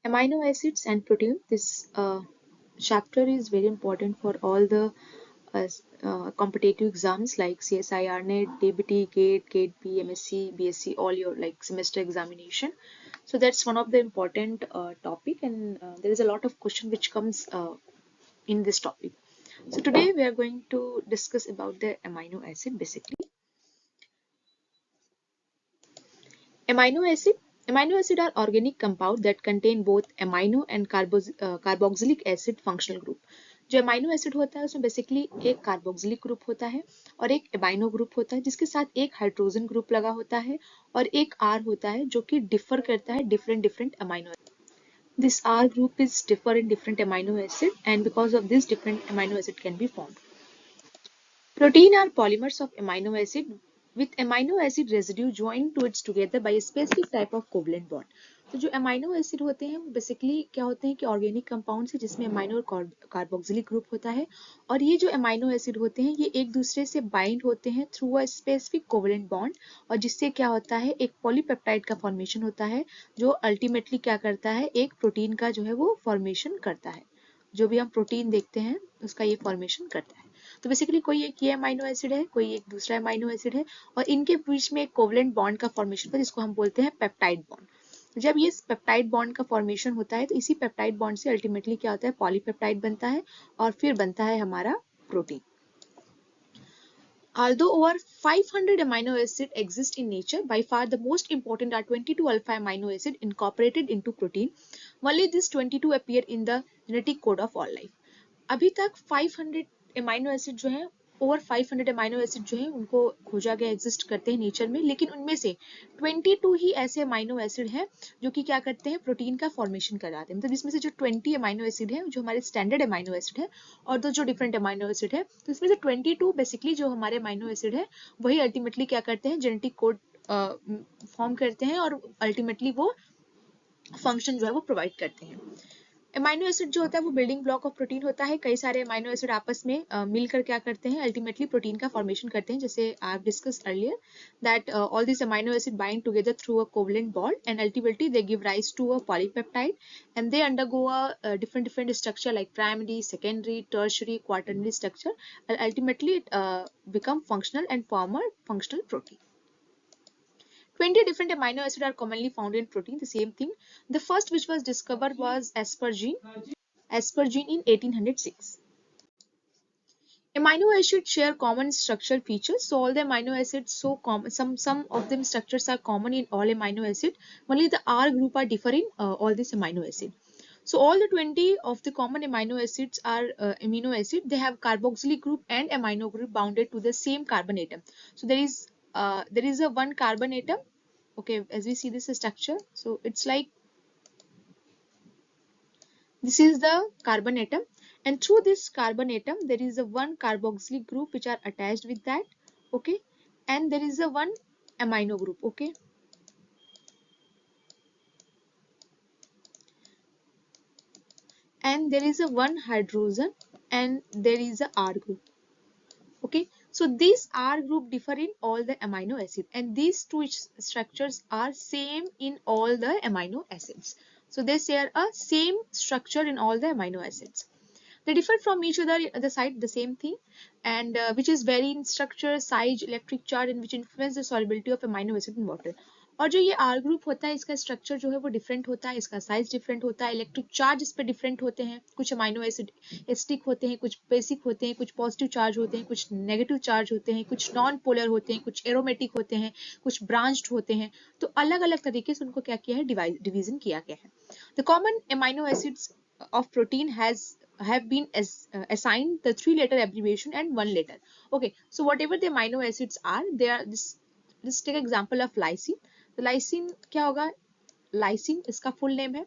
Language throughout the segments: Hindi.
Amino acids and protein. This chapter is very important for all the competitive exams like CSIR, NET, DBT, GATE, GATE-B, MSc, BSc, all your like semester examination. So that's one of the important topic, and there is a lot of question which comes in this topic. So today we are going to discuss about the amino acid basically. Amino acid. Amino acid are organic compound that contain both amino and carboxylic acid functional group. जो अमाइनो एसिड होता है उसमें बेसिकली एक कार्बोक्सिलिक ग्रुप होता है और एक एमाइनो ग्रुप होता है जिसके साथ एक हाइड्रोजन ग्रुप लगा होता है और एक आर होता है जो कि डिफर करता है different different amino acid. This R group is differ in different amino acid and because of this different amino acid can be formed. Protein are polymers of amino acid with amino acid residue joined to its together by a specific type of covalent bond. तो जो अमाइनो एसिड होते हैं वो बेसिकली क्या होते हैं कि ऑर्गेनिक कंपाउंड है जिसमें अमाइनो और कार्बोक्सिलिक ग्रुप होता है और ये जो अमाइनो एसिड होते हैं ये एक दूसरे से बाइंड होते हैं through a specific covalent bond और जिससे क्या होता है एक पॉलीपेप्टाइड का फॉर्मेशन होता है जो अल्टीमेटली क्या करता है एक प्रोटीन का जो है वो फॉर्मेशन करता है. जो भी हम प्रोटीन देखते हैं उसका ये फॉर्मेशन करता है. तो बेसिकली कोई एक ये अमाइनो एसिड है कोई एक दूसरा अमाइनो एसिड है और इनके बीच में एक कोवलेंट बॉन्ड का फॉर्मेशन होता है जिसको हम बोलते हैं पेप्टाइड बॉन्ड. जब ये पेप्टाइड बॉन्ड का फॉर्मेशन होता है तो इसी पेप्टाइड बॉन्ड से अल्टीमेटली क्या होता है पॉलीपेप्टाइड बनता है और फिर बनता है हमारा protein. Although over 500 amino acids exist in nature, by far the most important are 22 alpha amino acids incorporated into protein. Only these 22 appear in the genetic code of all life. अभी तक 500 अमाइनो एसिड जो है ओवर 500 अमाइनो एसिड जो है उनको खोजा गया एग्जिस्ट करते हैं नेचर में लेकिन उनमें से 22 ही ऐसे अमाइनो एसिड हैं जो कि क्या करते हैं प्रोटीन का फॉर्मेशन कराते हैं. मतलब इसमें से जो 20 अमाइनो एसिड है जो हमारे स्टैंडर्ड अमाइनो एसिड है और दो जो डिफरेंट अमाइनो एसिड है तो इसमें से 22 बेसिकली जो हमारे अमाइनो एसिड है वही अल्टीमेटली क्या करते हैं जेनेटिक कोड फॉर्म करते हैं और अल्टीमेटली वो फंक्शन जो है वो प्रोवाइड करते हैं. अमाइनो एसिड जो होता है वो बिल्डिंग ब्लॉक ऑफ प्रोटीन होता है. कई सारे अमाइनो एसिड आपस में मिलकर क्या करते हैं अल्टीमेटली प्रोटीन का फॉर्मेशन करते हैं जैसे I discuss earlier that all this amino acid bind together through a covalent bond and ultimately they give rise to a polypeptide and they undergo a different structure like primary secondary tertiary quaternary structure and ultimately it become functional and form a functional protein. 20 different amino acids are commonly found in protein, the same thing. The first which was discovered was aspargine in 1806. Amino acids share common structural features. So all the amino acids so common. Some of them structures are common in all amino acid. Only the R group are different in all these amino acid. So all the 20 of the common amino acids are amino acid. They have carboxylic group and amino group bounded to the same carbon atom. So there is a one carbon atom. Okay, as we see this structure, so it's like this is the carbon atom and through this carbon atom there is a one carboxylic group which are attached with that. Okay, and there is a one amino group. Okay, and there is a one hydrogen and there is a R group. Okay, so these R group differ in all the amino acid and these two structures are same in all the amino acids. So they share a same structure in all the amino acids. They differ from each other at the side, the same thing, and which is vary in structure, size, electric charge, and which influence the solubility of amino acid in water. और जो ये R ग्रुप होता है इसका स्ट्रक्चर जो है वो डिफरेंट होता है, इसका साइज डिफरेंट होता है, इलेक्ट्रिक चार्ज इस पे डिफरेंट होते हैं. कुछ अमाइनो एसिड एसिडिक होते हैं, कुछ बेसिक होते हैं, कुछ पॉजिटिव चार्ज होते हैं, कुछ नेगेटिव चार्ज होते हैं, कुछ नॉन पोलर होते हैं, कुछ एरोमेटिक होते हैं, कुछ ब्रांच्ड होते हैं. तो अलग अलग तरीके से उनको क्या किया है डिवीजन किया गया है. The common amino acids of protein have been assigned the 3-letter abbreviation and 1 letter. Okay, so whatever the amino acids are, they are this take example of lysine. तो lysine क्या होगा, lysine इसका फुल नेम है,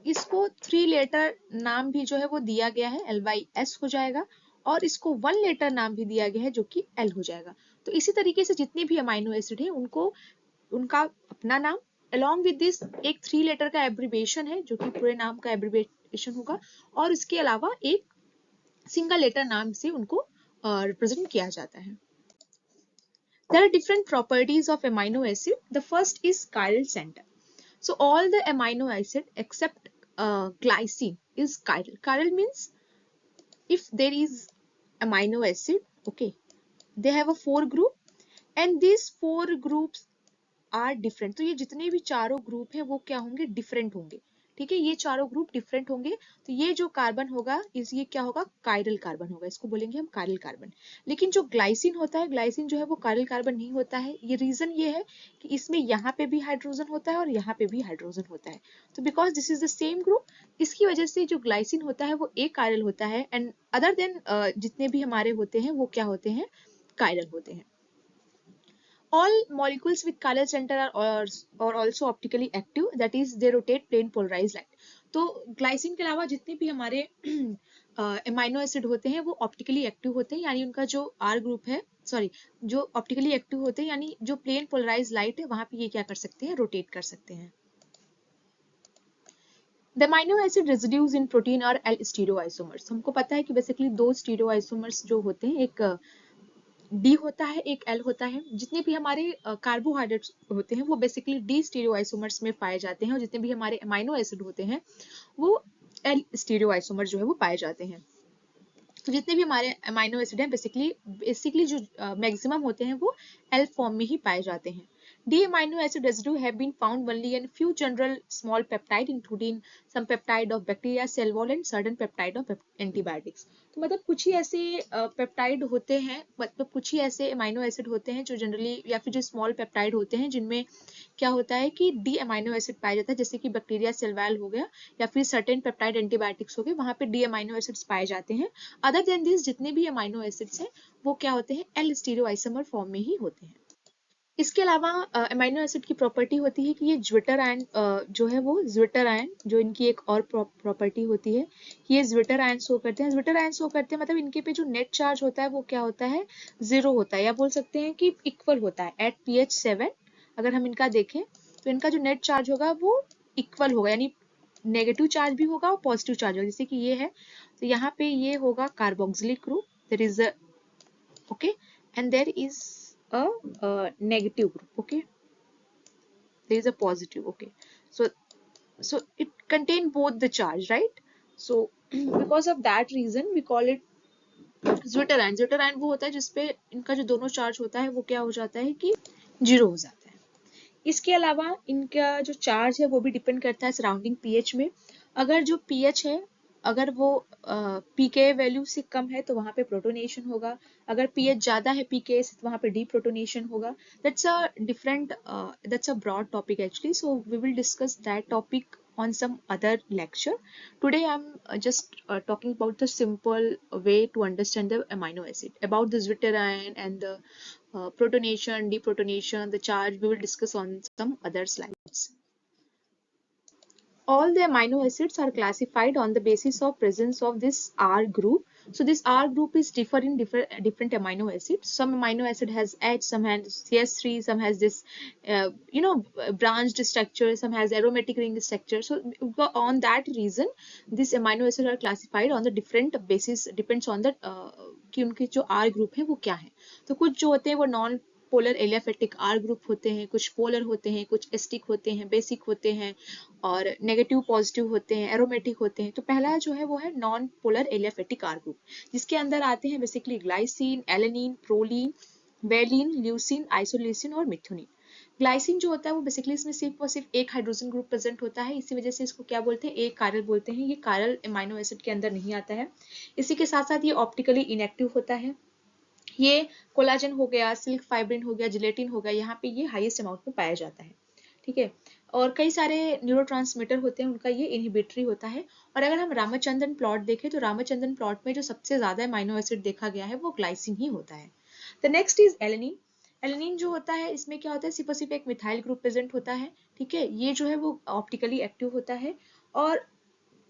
इसको 3 लेटर नाम भी जो है वो दिया गया है, LYS हो जाएगा और इसको 1 लेटर नाम भी दिया गया है जो कि L हो जाएगा. तो इसी तरीके से जितने भी अमाइनो एसिड है उनको उनका अपना नाम along with this एक 3 लेटर का एब्रिविएशन है जो कि पूरे नाम का एब्रिविएशन होगा और इसके अलावा एक सिंगल लेटर नाम से उनको रिप्रेजेंट किया जाता है. There are different properties of amino acid. The first is chiral center. So all the amino acid except glycine is chiral. Chiral means if there is amino acid, okay, they have a 4 group and these 4 groups are different. तो ये जितने भी चारों ग्रुप हैं वो क्या होंगे, डिफरेंट होंगे। ठीक है, ये चारों ग्रुप डिफरेंट होंगे। तो ये जो कार्बन होगा इस ये क्या होगा, कायरल कार्बन होगा, इसको बोलेंगे हम कायरल कार्बन। लेकिन जो ग्लाइसिन होता है, ग्लाइसिन जो है वो कायरल कार्बन नहीं होता है। ये रीजन ये है कि इसमें यहाँ पे भी हाइड्रोजन होता है और यहाँ पे भी हाइड्रोजन होता है। तो because this is the same group, इसकी वजह से जो ग्लाइसिन होता है वो एक कायरल होता है एंड अदर देन जितने भी हमारे होते हैं वो क्या होते हैं, कायरल होते हैं। All molecules with chiral center are also optically active, that is they rotate plane polarized light. तो ग्लाइसिन के अलावा जितने भी हमारे एमाइनो एसिड होते हैं वो ऑप्टिकली एक्टिव होते हैं, यानी उनका जो आर ग्रुप है, सॉरी, जो ऑप्टिकली एक्टिव होते हैं यानी जो प्लेन पोलराइज लाइट है वहां पे ये क्या कर सकते हैं, रोटेट कर सकते हैं। The amino acid residues in protein are L stereoisomers. हमको पता है कि बेसिकली 2 स्टीरियोआइसोमर्स जो होते हैं, एक डी होता है, एक एल होता है। जितने भी हमारे कार्बोहाइड्रेट्स होते हैं वो बेसिकली डी स्टीरियोआइसोमर्स में पाए जाते हैं और जितने भी हमारे अमाइनो एसिड होते हैं वो एल स्टीरियोआइसोमर जो है वो पाए जाते हैं। तो जितने भी हमारे अमाइनो एसिड हैं बेसिकली जो मैक्सिमम होते हैं वो एल फॉर्म में ही पाए जाते हैं। D amino acid residue have been found only in few general small peptide including some peptide of bacteria, cell wall and certain peptide of antibiotics. तो मतलब कुछ ही ऐसे पेप्टाइड होते हैं, मतलब कुछ ही ऐसे अमाइनो एसिड होते हैं जो जनरली या फिर जो स्मॉल पेप्टाइड होते हैं जिनमें क्या होता है कि डी अमाइनो एसिड पाया जाता है, जैसे कि बैक्टीरिया, सेल वॉल हो गया या फिर सर्टेन पेप्टाइड एंटीबायोटिक्स हो गए, वहां पे डी अमाइनो एसिड्स पाए जाते हैं। अदर देन दिस जितने भी अमाइनो एसिड्स हैं वो क्या होते हैं, एल स्टीरियोआइसोमर फॉर्म में ही होते हैं। इसके अलावा अमाइनो एसिड की प्रॉपर्टी होती है कि ये ज्विटर आयन जो है वो ज्विटर आयन, जो इनकी एक और प्रॉपर्टी होती है, ये ज्विटर आयन शो करते हैं। ज्विटर आयन शो करते हैं मतलब इनके पे जो नेट चार्ज होता है वो क्या होता है, 0 होता है, या बोल सकते हैं कि इक्वल होता है। एट pH 7 अगर हम इनका देखें तो इनका जो नेट चार्ज होगा वो इक्वल होगा, यानी नेगेटिव चार्ज भी होगा और पॉजिटिव चार्ज होगा। जैसे कि ये है तो यहाँ पे ये होगा carboxylic group, there is a okay, and there is a negative group, okay, there is a positive, okay, so it contain both the charge, right? So because of that reason we call it zwitter ion. Zwitter ion वो होता है जिसपे इनका जो दोनों चार्ज होता है वो क्या हो जाता है कि 0 हो जाता है। इसके अलावा इनका जो चार्ज है वो भी डिपेंड करता है सराउंडिंग पीएच में। अगर जो पीएच है अगर वो पीके वैल्यू से कम है तो वहां पे प्रोटोनेशन होगा, अगर पीएच ज्यादा है पीके से तो वहां पे डीप्रोटोनेशन होगा। That's a broad topic actually, so we will discuss that topic on some other lecture. Today I'm just talking about the simple way to understand the amino acid, about the zwitter ion and the protonation, deprotonation, the charge we will discuss on some other slides. All the amino acids are classified on the basis of presence of this R group. So this R group is different different amino acids. Some amino acid has H, some has CS3, some has this branched structure, some has aromatic ring structure. So on that reason these amino acids are classified on the different basis, depends on the कि उनके जो R group है वो क्या है। तो कुछ जो होते हैं वो नॉन पोलर एलियाफेटिक आर ग्रुप होते हैं, कुछ पोलर होते हैं, कुछ एस्टिक होते हैं, बेसिक होते हैं और नेगेटिव पॉजिटिव होते हैं, एरोमेटिक होते हैं। तो पहला जो है वो है नॉन पोलर एलियाफेटिक आर ग्रुप, जिसके अंदर आते हैं basically glycine, alanine, proline, valine, leucine, isoleucine और मिथ्योनिन। ग्लाइसिन जो होता है वो बेसिकली इसमें सिर्फ और सिर्फ एक हाइड्रोजन ग्रुप प्रेजेंट होता है, इसी वजह से इसको क्या बोलते हैं, एक कायरल बोलते हैं। ये कायरल एमाइनो एसिड के अंदर नहीं आता है। इसी के साथ साथ ये ऑप्टिकली इनएक्टिव होता है। ये कोलाजन हो गया, सिल्क फाइब्रिन हो गया, जिलेटिन हो गया, यहाँ पे ये हाईएस्ट अमाउंट में पाया जाता है। ठीक है, और कई सारे न्यूरोट्रांसमीटर होते हैं, उनका ये इनहिबिटरी होता है। और अगर हम रामचंद्रन प्लॉट देखें तो रामचंद्रन प्लॉट में जो सबसे ज्यादा अमाइनो एसिड देखा गया है वो ग्लाइसिन ही होता है। The next is alanine. Alanine जो होता है इसमें क्या होता है, सिर्फ और सिर्फ एक मिथाइल ग्रुप प्रेजेंट होता है। ठीक है, ये जो है वो ऑप्टिकली एक्टिव होता है। और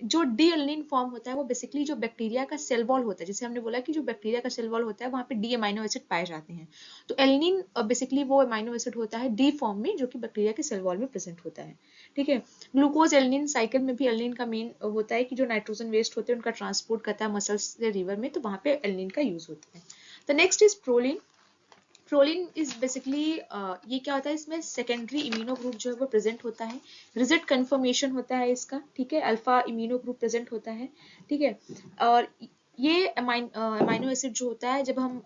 जो डी एलेनिन फॉर्म होता है वो बेसिकली जो बैक्टीरिया का सेल वॉल होता है, जैसे हमने बोला कि जो बैक्टीरिया का सेल वॉल होता है वहाँ पे डी अमाइनो एसिड पाए जाते हैं। तो एलेनिन बेसिकली वो अमाइनो एसिड होता है डी फॉर्म में जो कि बैक्टीरिया के सेल वॉल में प्रेजेंट होता है। ठीक है, ग्लूकोज एलेनिन साइकिल में भी एलेनिन का मेन होता है कि जो नाइट्रोजन वेस्ट होते हैं उनका ट्रांसपोर्ट करता है मसल्स से रिवर में, तो वहाँ पे एलेनिन का यूज होता है। The next is proline. Proline is basically ये क्या होता है, इसमें सेकेंडरी इम्यूनो ग्रुप जो है वो प्रेजेंट होता है, रिजिड कन्फर्मेशन होता है इसका, ठीक है, अल्फा इम्यूनो ग्रुप प्रेजेंट होता है, ठीक है। और ये अमाइनो एसिड जो होता है, जब हम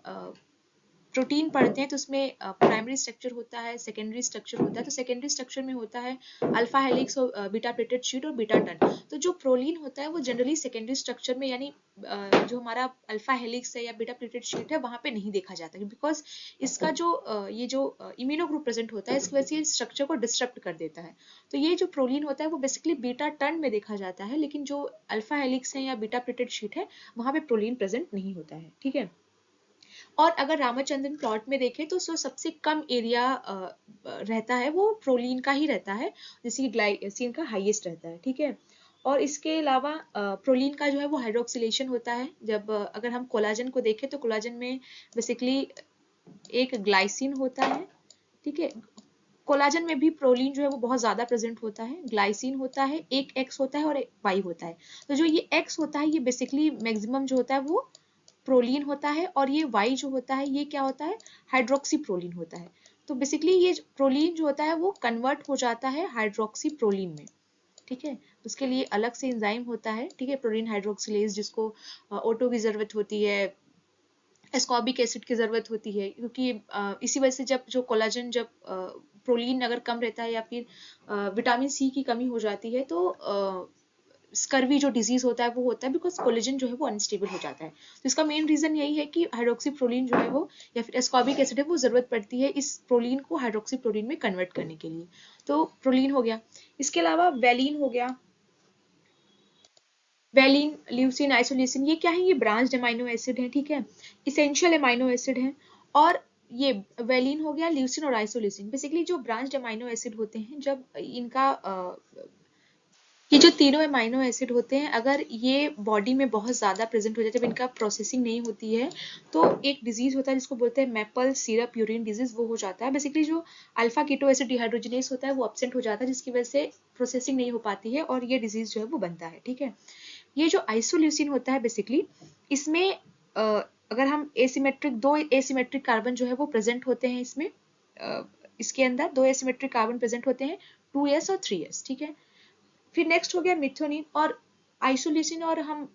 प्रोटीन पढ़ते हैं तो उसमें प्राइमरी स्ट्रक्चर होता है, सेकेंडरी स्ट्रक्चर होता है। तो सेकेंडरी स्ट्रक्चर में होता है अल्फा हेलिक्स और बीटा प्लेटेड शीट और बीटा टन। तो जो प्रोलीन होता है वो जनरली सेकेंडरी स्ट्रक्चर में, यानी जो हमारा अल्फा हेलिक्स है या बीटा प्लेटेड शीट है वहां पे नहीं देखा जाता, बिकॉज इसका जो ये जो इम्यूनो ग्रुप प्रेजेंट होता है इसकी वजह से स्ट्रक्चर को डिस्टर्ब कर देता है। तो ये जो प्रोलीन होता है वो बेसिकली बीटा टन में देखा जाता है, लेकिन जो अल्फा हेलिक्स है या बीटा प्लेटेड शीट है वहां पे प्रोलीन प्रेजेंट नहीं होता है, ठीक है। और अगर रामाचंद्रन प्लॉट में देखें तो सबसे कम एरिया रहता है वो प्रोलीन का ही रहता है, जैसे ग्लाइसिन का हाईएस्ट रहता है, ठीक है। और इसके अलावा प्रोलीन का जो है वो हाइड्रोक्सिलेशन होता है। जब अगर हम कोलाजन को देखें तो कोलाजन में बेसिकली एक ग्लाइसिन होता है, ठीक है। कोलाजन में भी प्रोलीन जो है वो बहुत ज्यादा प्रेजेंट होता है, ग्लाइसिन होता है, एक एक्स होता है और एक वाई होता है। तो जो ये एक्स होता है ये बेसिकली मैक्सिमम जो होता है वो प्रोलीन होता है, और ये वाई जो होता है ये क्या होता है, हाइड्रोक्सी प्रोलीन होता है। तो बेसिकली ये प्रोलीन जो होता है वो कन्वर्ट हो जाता है हाइड्रोक्सी प्रोलीन में, ठीक है। उसके लिए अलग से एंजाइम होता है, ठीक है, प्रोलीन हाइड्रोक्सिलेज, जिसको ऑटो की जरूरत होती है, एस्कॉर्बिक एसिड की जरूरत होती है, क्योंकि इसी वजह से जब जो कोलाजन, जब प्रोलीन अगर कम रहता है या फिर विटामिन सी की कमी हो जाती है तो स्कर्वी जो डिजीज होता है वो होता है, बिकॉज कोलेजन जो है वो अनस्टेबल हो जाता है। तो इसका मेन रीजन यही है कि हाइड्रोक्सीप्रोलीन जो है वो या फिर एस्कॉर्बिक एसिड है वो जरूरत पड़ती है इस प्रोलीन को हाइड्रोक्सीप्रोलीन में कन्वर्ट करने के लिए। तो प्रोलीन हो गया। इसके अलावा वैलिन हो गया, वैलिन, ल्यूसिन, आइसोल्यूसिन, ये क्या है, ये ब्रांच्ड अमाइनो एसिड है, ठीक है, इसेंशियल अमाइनो एसिड है। और ये वैलिन हो गया, ल्यूसिन और आइसोल्यूसिन बेसिकली जो ब्रांच्ड अमाइनो एसिड होते हैं, जब इनका ये जो तीनों अमाइनो एसिड होते हैं अगर ये बॉडी में बहुत ज़्यादा प्रेजेंट हो जाए, जब इनका प्रोसेसिंग नहीं होती है तो एक डिजीज होता है जिसको बोलते हैं मैपल सिरप यूरिन डिजीज, वो हो जाता है। बेसिकली जो अल्फा कीटो एसिड डिहाइड्रोजिनेस होता है वो एब्सेंट हो जाता है, जिसकी वजह से प्रोसेसिंग नहीं हो पाती है और ये डिजीज जो है वो बनता है, ठीक है। ये जो आइसोल्यूसिन होता है बेसिकली इसमें अगर हम दो एसिमेट्रिक कार्बन जो है वो प्रेजेंट होते हैं इसमें, इसके अंदर दो एसिमेट्रिक कार्बन प्रेजेंट होते हैं, 2s और 3s, ठीक है। फिर नेक्स्ट हो गया मिथोनिन और आइसोल्यूसिन। और हम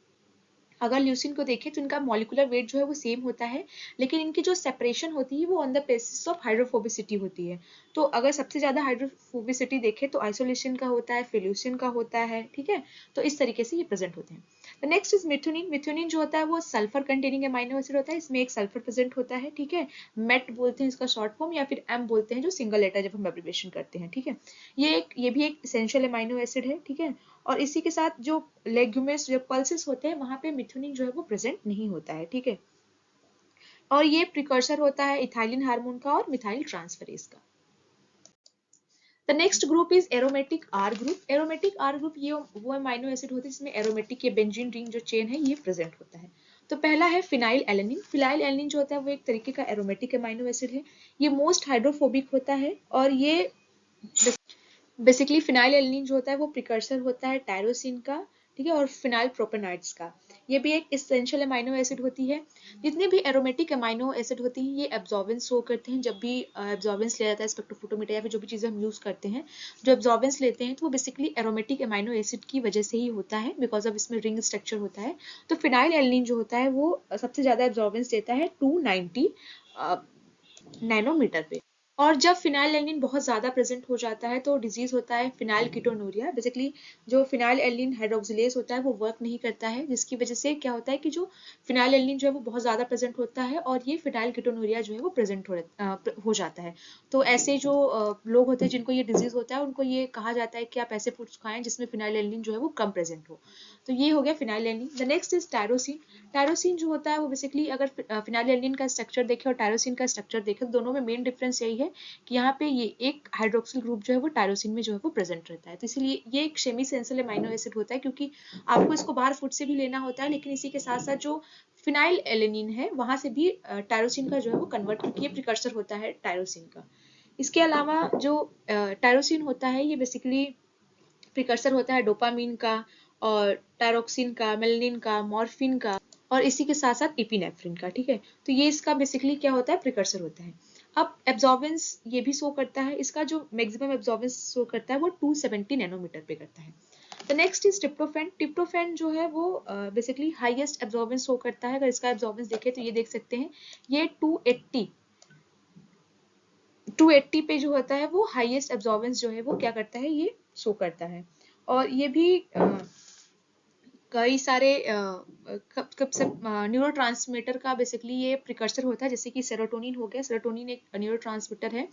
अगर ल्यूसिन को देखें तो इनका मॉलिक्यूलर वेट जो है वो सेम होता है, लेकिन इनकी जो सेपरेशन होती है वो on the basis of hydrophobicity होती है। तो अगर सबसे ज्यादा हाइड्रोफोबिसिटी देखें तो आइसोल्यूसिन का होता है, फिर ल्यूसिन का होता है, ठीक है। तो इस तरीके से ये प्रेजेंट होते हैं। तो नेक्स्ट इज मिथोनिन। मिथोनिन जो होता है वो सल्फर कंटेनिंग अमाइनो एसिड होता है, इसमें एक सल्फर प्रेजेंट होता है, ठीक है। मेट बोलते हैं इसका शॉर्ट फॉर्म, या फिर एम बोलते हैं जो सिंगल लेटर जब हम एब्रिविएशन करते हैं, ठीक है। ये भी एक एसेंशियल अमाइनो एसिड है, ठीक है। और इसी के साथ जो लेग्यूमेस जो पल्सेस होते हैं वहां पे मिथुनिन जो है वो प्रेजेंट नहीं होता है, ठीक है। और ये प्रिकर्सर होता है इथाइलिन हार्मोन का और मिथाइल ट्रांसफरेज का। The next group is aromatic R group. Aromatic R group ये वो अमाइनो एसिड होते हैं जिसमें एरोमेटिक ये बेंजीन रिंग जो चेन है ये प्रेजेंट होता है। तो पहला है फिनाइल एलेनिन। फिनाइल एलेनिन जो होता है वो एक तरीके का एरोमेटिक अमाइनो एसिड है, ये मोस्ट हाइड्रोफोबिक होता है। और ये बेसिकली फिनाइल एल्निन जो होता है वो प्रिकर्सर होता है टायरोसिन का, ठीक है, और फिनाइल प्रोपेनाइड्स का। ये भी एक एसेंशियल अमाइनो एसिड होती है। जितने भी एरोमेटिक अमाइनो एसिड होती हैं ये एब्जॉर्बेंस शो करते हैं, जब भी एब्जॉर्बेंस लिया जाता है स्पेक्ट्रोफोटोमीटर या फिर जो भी चीज़ें हम यूज करते हैं, जो एब्जॉर्बेंस लेते हैं तो वो बेसिकली एरोमेटिक अमाइनो एसिड की वजह से ही होता है, बिकॉज ऑफ इसमें रिंग स्ट्रक्चर होता है। तो फिनाइल एल्निन जो होता है वो सबसे ज्यादा एब्जॉर्बेंस देता है 290 नैनोमीटर पे। और जब फिनाइल एल्निन बहुत ज्यादा प्रेजेंट हो जाता है तो डिजीज होता है फिनाइल कीटोनूरिया। बेसिकली जो फिनाइल एल्निन हाइड्रोक्सिलेज होता है वो वर्क नहीं करता है, जिसकी वजह से क्या होता है कि जो फिनाइल एल्निन जो है वो बहुत ज्यादा प्रेजेंट होता है और ये फिनाइल कीटोनूरिया जो है वो प्रेजेंट हो जाता है। तो ऐसे जो लोग होते हैं जिनको ये डिजीज होता है उनको ये कहा जाता है कि आप ऐसे फूड्स खाएं जिसमें फिनाइल एल्निन जो है वो कम प्रेजेंट हो। तो ये हो गया phenylalanine. The next is tyrosine. Tyrosine जो होता है वो बेसिकली अगर फिनाइल एल्निन का स्ट्रक्चर देखें और टायरोसिन का स्ट्रक्चर देखें तो दोनों में मेन डिफरेंस यही है कि यहाँ पे ये एक हाइड्रोक्सिल ग्रुप जो है वो टायरोसिन में जो है वो प्रेजेंट रहता है। तो इसलिए ये एक सेमी एसेंशियल अमाइनो एसिड होता है, क्योंकि आपको इसको बाहर फूड से भी लेना होता है, लेकिन इसी के साथ साथ जो फिनाइल एलेनिन है वहां से भी टायरोसिन का जो है वो कन्वर्ट, क्योंकि ये प्रिकर्सर होता है टायरोसिन का। इसके अलावा जो टायरोसिन होता है ये बेसिकली प्रिकर्सर होता है डोपामीन का और टायरोक्सिन का, मेलानिन का, मॉर्फिन का और इसी के साथ साथ एपिनेफ्रिन का, ठीक है। तो ये इसका बेसिकली क्या होता है, प्रिकर्सर होता है। अब एब्जॉर्बेंस ये भी शो करता है, इसका जो मैक्सिमम एब्जॉर्बेंस शो करता है वो 270 नैनोमीटर पे करता है। The next is tryptophan. Tryptophan जो है वो बेसिकली हाईएस्ट एब्जॉर्बेंस शो करता है। अगर इसका एब्जॉर्बेंस देखें तो ये देख सकते हैं, ये 280 पे जो होता है वो हाईएस्ट एब्जॉर्बेंस जो है वो क्या करता है, ये शो करता है। और ये भी कई सारे कब से न्यूरोट्रांसमीटर का बेसिकली ये प्रिकर्सर होता है, जैसे कि सेरोटोनिन हो गया। सेरोटोनिन एक न्यूरोट्रांसमीटर है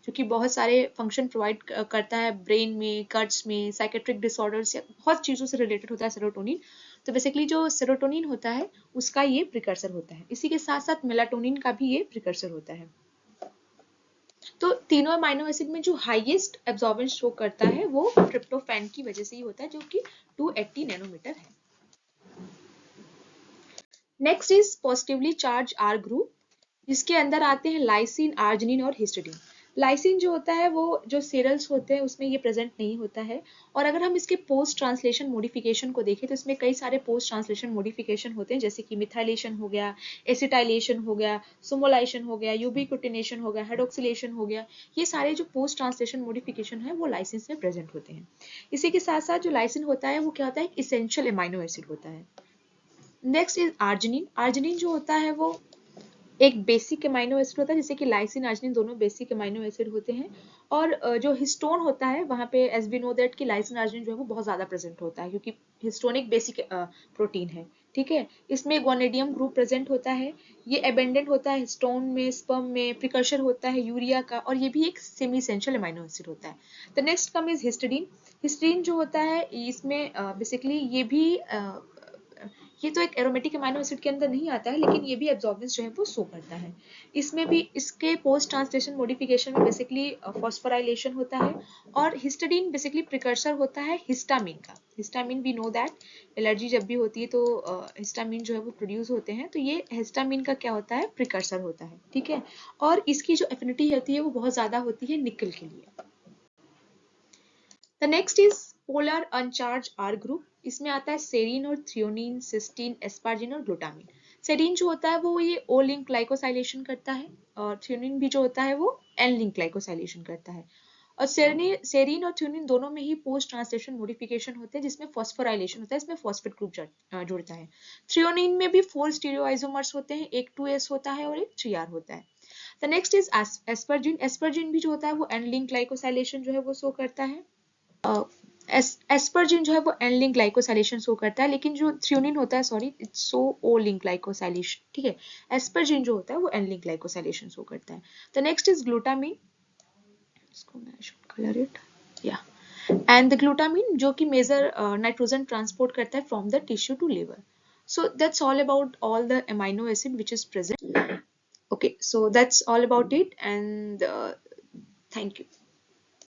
जो कि बहुत सारे फंक्शन प्रोवाइड करता है ब्रेन में, कट्स में, साइकेट्रिक डिसऑर्डर्स या बहुत चीज़ों से रिलेटेड होता है सेरोटोनिन। तो बेसिकली जो सेरोटोनिन होता है उसका ये प्रिकर्सर होता है। इसी के साथ साथ मेलाटोनिन का भी ये प्रिकर्सर होता है। तो तीनों अमाइनो एसिड में जो हाईएस्ट एब्जॉर्बेंस शो करता है वो ट्रिप्टोफैन की वजह से ही होता है, जो कि 280 नैनोमीटर है। Next is positively charge R group, जिसके अंदर आते हैं लाइसिन, आर्जिनिन और हिस्टिडीन। लाइसिन जो होता है वो जो सीरल्स होते हैं उसमें ये प्रेजेंट नहीं होता है। और अगर हम इसके पोस्ट ट्रांसलेशन मॉडिफिकेशन को देखें तो इसमें कई सारे पोस्ट ट्रांसलेशन मॉडिफिकेशन होते हैं, जैसे कि मिथाइलेशन हो गया, एसिटाइलेशन हो गया, सुमोलाइशन हो गया, यूबिक्विटिनेशन हो गया, हाइड्रोक्सिलेशन हो गया। ये सारे जो पोस्ट ट्रांसलेशन मॉडिफिकेशन है वो लाइसिन में प्रेजेंट होते हैं। इसी के साथ साथ जो लाइसिन होता है वो क्या होता है, इसेंशियल अमाइनो एसिड होता है। Next is arginine. आर्जिनिन जो होता है वो एक बेसिक अमाइनो एसिड होता है, जैसे कि लाइसिन, आर्जिनिन दोनों बेसिक अमाइनो एसिड होते हैं। और जो हिस्टोन होता है वहाँ पे एज वी नो दैट कि लाइसिन, आर्जिनिन जो है वो बहुत ज्यादा प्रेजेंट होता है, क्योंकि हिस्टोन एक बेसिक प्रोटीन है। ठीक है, इसमें गोनेडियम ग्रुप प्रेजेंट होता है। ये एबेंडेंट होता है हिस्टोन में, स्पर्म में, प्रिकर्सर होता है यूरिया का, और ये भी एक सेमी एसेंशियल अमाइनो एसिड होता है। The next come is histidine. Histidine जो होता है इसमें बेसिकली ये भी ये तो एक एरोमेटिक अमाइनो एसिड के अंदर नहीं आता है, लेकिन ये भी एब्जॉर्बेंस जो है वो शो करता है। इसमें भी इसके पोस्ट ट्रांसलेशन मॉडिफिकेशन में बेसिकली फॉस्फोराइलेशन होता है। और हिस्टिडीन बेसिकली प्रिकर्सर होता है हिस्टामिन का। Histamine we know that allergy जब भी होती है तो हिस्टामिन जो है वो प्रोड्यूस होते हैं, तो ये हिस्टामिन का क्या होता है, प्रिकर्सर होता है। ठीक है, और इसकी जो एफिनिटी होती है वो बहुत ज्यादा होती है निकल के लिए। The next is polar uncharged R group. इसमें आता है सेरीन और थ्रियोनिन, सिस्टीन, एस्पार्जिन और ग्लूटामिन। सेरीन जो होता है वो ये ओ लिंक ग्लाइकोसाइलेशन करता है, और थ्रियोनिन भी जो होता है वो एन लिंक ग्लाइकोसाइलेशन करता है। और सेरीन और थ्रियोनिन दोनों में ही पोस्ट ट्रांसलेशन मॉडिफिकेशन होते हैं, जिसमें फॉस्फोराइलेशन होता है, इसमें फॉस्फेट ग्रुप जुड़ता है। थ्रियोनिन में भी 4 स्टीरियोआइसोमर्स होते हैं, एक 2s होता है और एक 3r होता है। The next is asparagine. Asparagine भी जो होता है वो एन लिंक ग्लाइकोसाइलेशन जो है वो शो करता है। एस्पर्जिन जो है वो एन लिंक ग्लाइकोसाइलेशन शो करता है, लेकिन जो थ्रियोनिन होता है, sorry, it's so O link glycosylation. ठीक है, एस्पर्जिन जो होता है वो एन लिंक ग्लाइकोसाइलेशन शो करता है। The next is glutamine. इसको मैं शुड कलर इट, या एंड द ग्लूटामिन जो कि मेजर नाइट्रोजन ट्रांसपोर्ट करता है from the tissue to liver. So that's all about all the amino acid which is present. Okay, so that's all about it, and thank you.